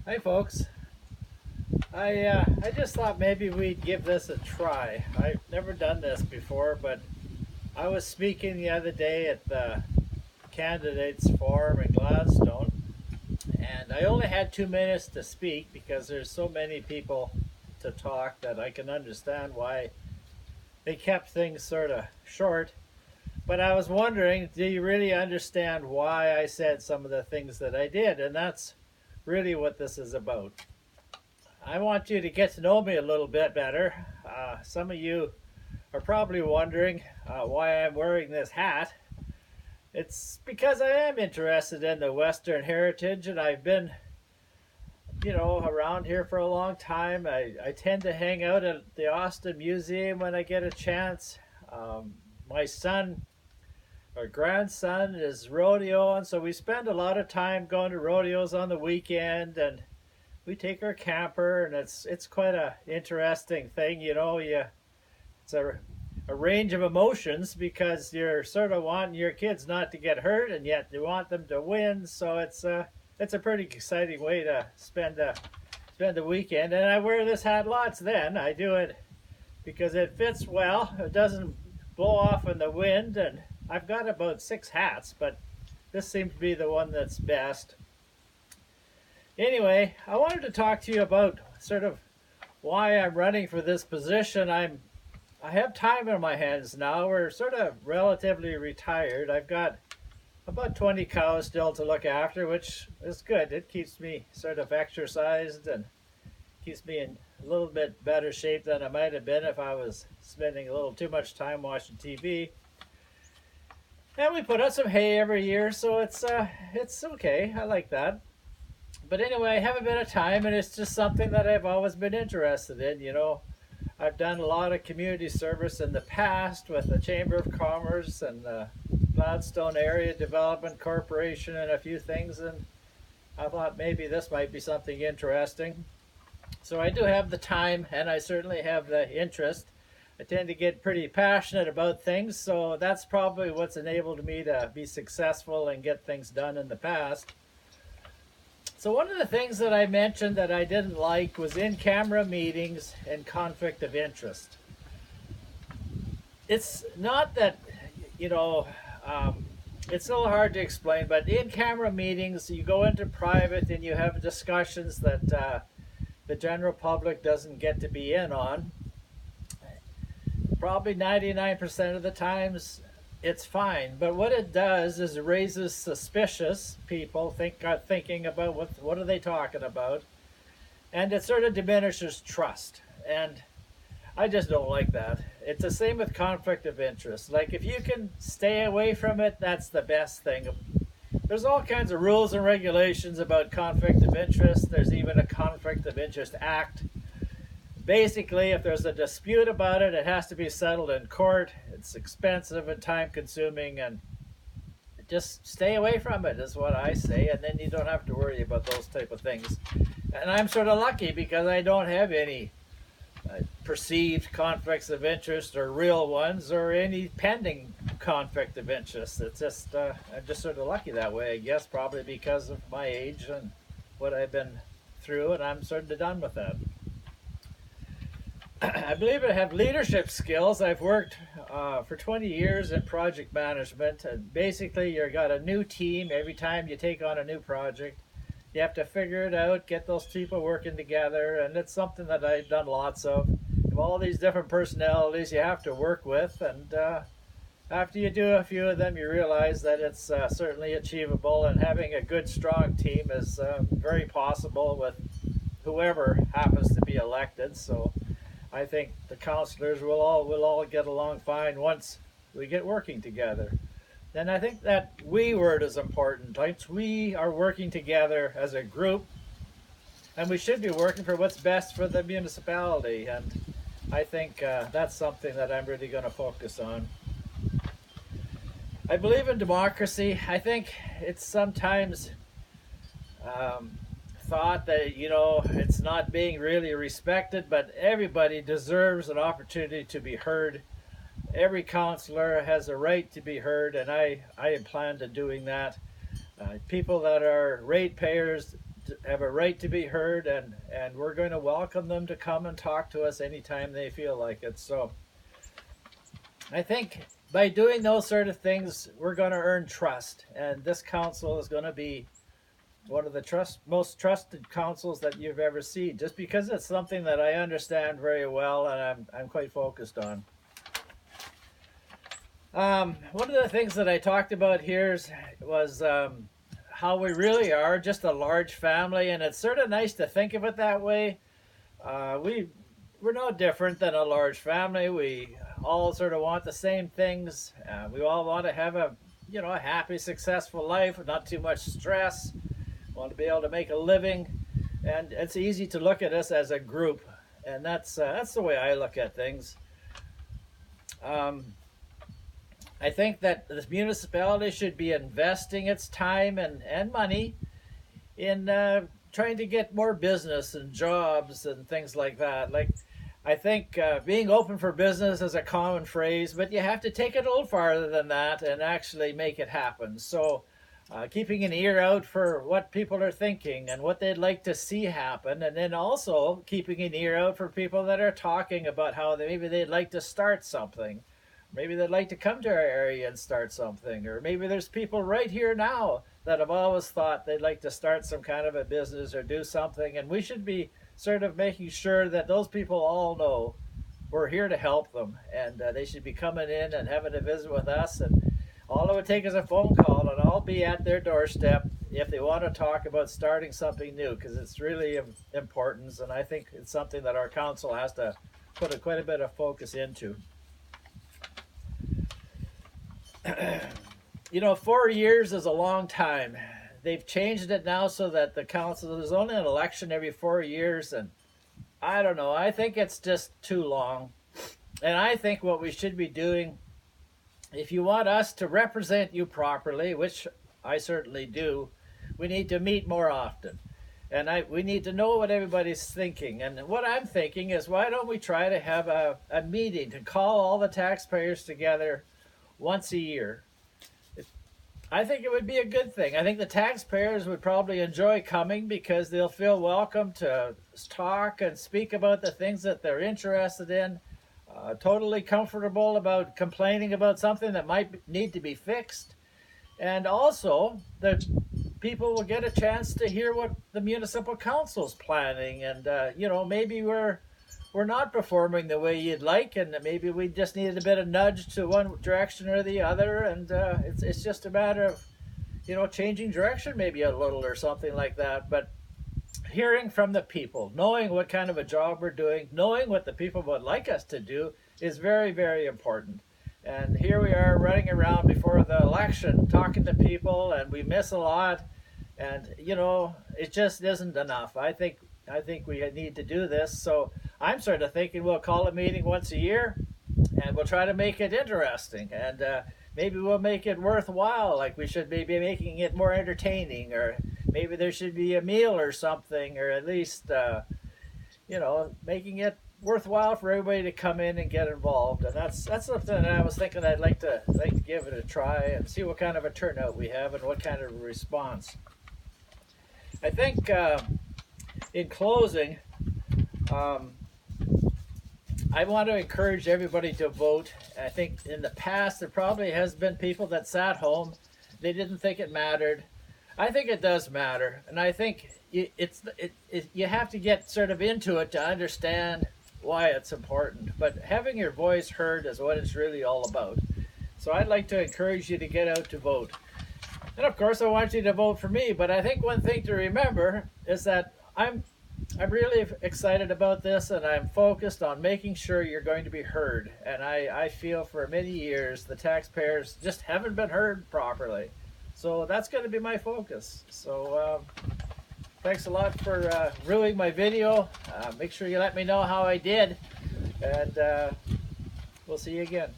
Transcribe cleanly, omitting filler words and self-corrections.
Hi folks. I just thought maybe we'd give this a try. I've never done this before, but I was speaking the other day at the candidates forum in Gladstone, and I only had 2 minutes to speak because there's so many people to talk that I can understand why they kept things sort of short. But I was wondering, do you really understand why I said some of the things that I did? And that's really what this is about. I want you to get to know me a little bit better. Some of you are probably wondering why I'm wearing this hat. It's because I am interested in the Western heritage, and I've been, around here for a long time. I tend to hang out at the Austin Museum when I get a chance. My son or grandson is rodeoing, so we spend a lot of time going to rodeos on the weekend, and we take our camper, and it's quite a interesting thing. It's a range of emotions because you're sort of wanting your kids not to get hurt, and yet you want them to win. So it's a pretty exciting way to spend the weekend. And I wear this hat lots. Then I do it because it fits well. It doesn't blow off in the wind, and I've got about 6 hats, but this seems to be the one that's best. Anyway, I wanted to talk to you about sort of why I'm running for this position. I have time in my hands now. We're sort of relatively retired. I've got about 20 cows still to look after, which is good. It keeps me sort of exercised and keeps me in a little bit better shape than I might have been if I was spending a little too much time watching TV. And we put out some hay every year, so it's okay. I like that. But anyway, I have a bit of time, and it's just something that I've always been interested in. I've done a lot of community service in the past with the Chamber of Commerce and the Gladstone Area Development Corporation and a few things, and I thought maybe this might be something interesting. So I do have the time, and I certainly have the interest. I tend to get pretty passionate about things, so that's probably what's enabled me to be successful and get things done in the past. So one of the things that I mentioned that I didn't like was in-camera meetings and conflict of interest. It's not that, you know, um, it's a little hard to explain, but in-camera meetings, you go into private and you have discussions that the general public doesn't get to be in on. Probably 99% of the times, it's fine. But what it does is it raises suspicious people thinking about what are they talking about, and it sort of diminishes trust. And I just don't like that. It's the same with conflict of interest. Like if you can stay away from it, that's the best thing. There's all kinds of rules and regulations about conflict of interest. There's even a Conflict of Interest Act. Basically, if there's a dispute about it, it has to be settled in court. It's expensive and time consuming, and just stay away from it is what I say, and then you don't have to worry about those type of things. And I'm sort of lucky because I don't have any perceived conflicts of interest or real ones or any pending conflict of interest. It's just I'm just sort of lucky that way, I guess, probably because of my age and what I've been through, and I'm sort of done with that. I believe I have leadership skills. I've worked for 20 years in project management, and basically you've got a new team every time you take on a new project. You have to figure it out, get those people working together, and it's something that I've done lots of. All these different personalities you have to work with, and after you do a few of them, you realize that it's certainly achievable, and having a good, strong team is very possible with whoever happens to be elected. So I think the councillors will all get along fine once we get working together. Then I think that we word is important. Like we are working together as a group, and we should be working for what's best for the municipality. And I think that's something that I'm really going to focus on. I believe in democracy. I think it's sometimes thought that it's not being really respected, but everybody deserves an opportunity to be heard. Every councillor has a right to be heard, and I plan to doing that. People that are ratepayers have a right to be heard, and we're going to welcome them to come and talk to us anytime they feel like it. So I think by doing those sort of things, we're going to earn trust, and this council is going to be one of the most trusted councils that you've ever seen, just because it's something that I understand very well and I'm quite focused on. One of the things that I talked about here was how we really are just a large family, and it's sort of nice to think of it that way. We're no different than a large family. We all sort of want the same things. We all want to have a happy, successful life, not too much stress. Want to be able to make a living, and it's easy to look at us as a group, and that's the way I look at things. I think that this municipality should be investing its time and money in trying to get more business and jobs and things like that. Like, I think being open for business is a common phrase, but you have to take it a little farther than that and actually make it happen. So keeping an ear out for what people are thinking and what they'd like to see happen, and then also keeping an ear out for people that are talking about how maybe they'd like to start something. Maybe they'd like to come to our area and start something, or maybe there's people right here now that have always thought they'd like to start some kind of a business or do something, and we should be sort of making sure that those people all know we're here to help them, and they should be coming in and having a visit with us, and all it would take is a phone call, and I'll be at their doorstep if they want to talk about starting something new, because it's really important, and I think it's something that our council has to put quite a bit of focus into. 4 years is a long time. They've changed it now so that the council, there's only an election every 4 years, and I don't know, I think it's just too long. And I think what we should be doing, if you want us to represent you properly, which I certainly do, we need to meet more often. And we need to know what everybody's thinking. And what I'm thinking is, why don't we try to have a meeting to call all the taxpayers together once a year? I think it would be a good thing. I think the taxpayers would probably enjoy coming because they'll feel welcome to talk and speak about the things that they're interested in, totally comfortable about complaining about something that might need to be fixed. And also, the people will get a chance to hear what the municipal council's planning, and maybe we're not performing the way you'd like, and maybe we just needed a bit of nudge to one direction or the other, and it's just a matter of changing direction maybe a little or something like that. But hearing from the people, knowing what kind of a job we're doing, knowing what the people would like us to do is very, very important. And here we are running around before the election talking to people, and we miss a lot, and it just isn't enough. I think we need to do this. So I'm sort of thinking we'll call a meeting once a year, and we'll try to make it interesting, and maybe we'll make it worthwhile. Like, we should maybe making it more entertaining, or maybe there should be a meal or something, or at least making it worthwhile for everybody to come in and get involved. And that's something that I was thinking I'd like to give it a try and see what kind of a turnout we have and what kind of a response. I think in closing, I want to encourage everybody to vote. I think in the past there probably has been people that sat home, they didn't think it mattered. I think it does matter, and I think you have to get sort of into it to understand why it's important. But having your voice heard is what it's really all about. So I'd like to encourage you to get out to vote. And of course I want you to vote for me, but I think one thing to remember is that I'm really excited about this, and I'm focused on making sure you're going to be heard. And I feel for many years the taxpayers just haven't been heard properly. So that's going to be my focus. So thanks a lot for viewing my video. Make sure you let me know how I did, and we'll see you again.